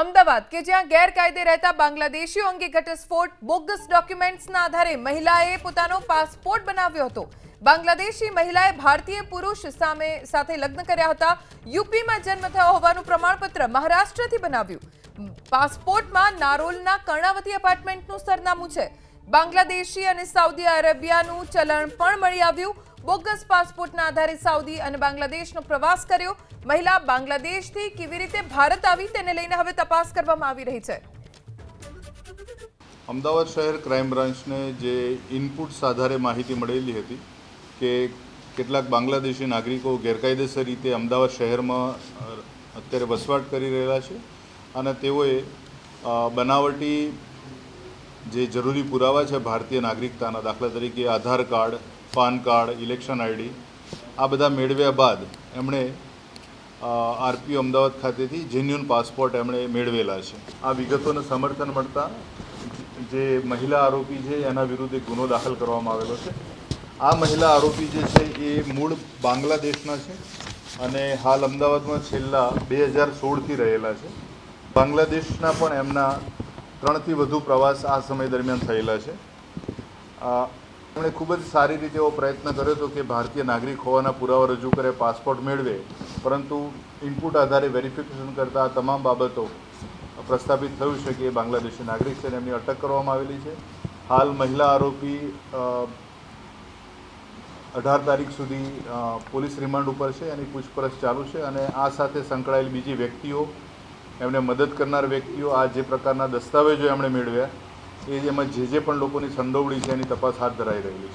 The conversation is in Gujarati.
અમદાવાદ કે જ્યાં ગેરકાયદે રહેતા બાંગ્લાદેશીઓ અંગે ઘટસ્ફોટ બોગસ ડોક્યુમેન્ટ્સના આધારે મહિલાએ પોતાનો પાસપોર્ટ બનાવ્યો હતો। બાંગ્લાદેશી મહિલાએ ભારતીય પુરુષ સાથે લગ્ન કર્યા હતા। યુપીમાં જન્મ થયો હોવાનું પ્રમાણપત્ર મહારાષ્ટ્રથી બનાવ્યું। પાસપોર્ટમાં નારોલના કર્ણાવતી એપાર્ટમેન્ટનું સરનામું છે। બાંગ્લાદેશી અને સાઉદી અરેબિયાનું ચલણ પણ મળી આવ્યું। બોગસ પાસપોર્ટના આધારે સાઉદી અને બાંગ્લાદેશનો પ્રવાસ કર્યો। મહિલા બાંગ્લાદેશથી કેવી રીતે ભારત આવી તેને લઈને હવે તપાસ કરવામાં આવી રહી છે। અમદાવાદ શહેર ક્રાઇમ બ્રાન્ચને જે ઇનપુટ્સ આધારે માહિતી મળેલી હતી કે કેટલાક બાંગ્લાદેશી નાગરિકો ગેરકાયદેસર રીતે અમદાવાદ શહેરમાં અત્યારે વસવાટ કરી રહેલા છે અને તેઓએ બનાવટી જે જરૂરી પુરાવા છે ભારતીય નાગરિકતાના, દાખલા તરીકે Aadhaar card, PAN card, election ID, આ બધા મેળવ્યા બાદ એમણે આરપીઓ અમદાવાદ ખાતેથી જેન્યુઅન પાસપોર્ટ એમણે મેળવેલા છે। આ વિગતોને સમર્થન મળતા જે મહિલા આરોપી છે એના વિરુદ્ધ એક ગુનો દાખલ કરવામાં આવેલો છે। આ મહિલા આરોપી જે છે એ મૂળ બાંગ્લાદેશના છે અને હાલ અમદાવાદમાં છેલ્લા 2016થી રહેલા છે। બાંગ્લાદેશના પણ એમના 3થી વધુ પ્રવાસ આ સમય દરમિયાન થયેલા છે। એમણે ખૂબ જ સારી રીતે એવો પ્રયત્ન કર્યો હતો કે ભારતીય નાગરિક હોવાના પુરાવા રજૂ કરે, પાસપોર્ટ મેળવે, પરંતુ ઇનપુટ આધારે વેરિફિકેશન કરતા આ તમામ બાબતો પ્રસ્થાપિત થયું છે કે એ બાંગ્લાદેશી નાગરિક છે અને એમની અટક કરવામાં આવેલી છે। હાલ મહિલા આરોપી 18 તારીખ સુધી પોલીસ રિમાન્ડ ઉપર છે, એની પૂછપરછ ચાલુ છે અને આ સાથે સંકળાયેલ બીજી વ્યક્તિઓ, એમને મદદ કરનાર વ્યક્તિઓ, આ જે પ્રકારના દસ્તાવેજો એમણે મેળવ્યા એ એમાં જે પણ લોકોની સંડોવણી છે એની તપાસ હાથ ધરાઈ રહેલી છે।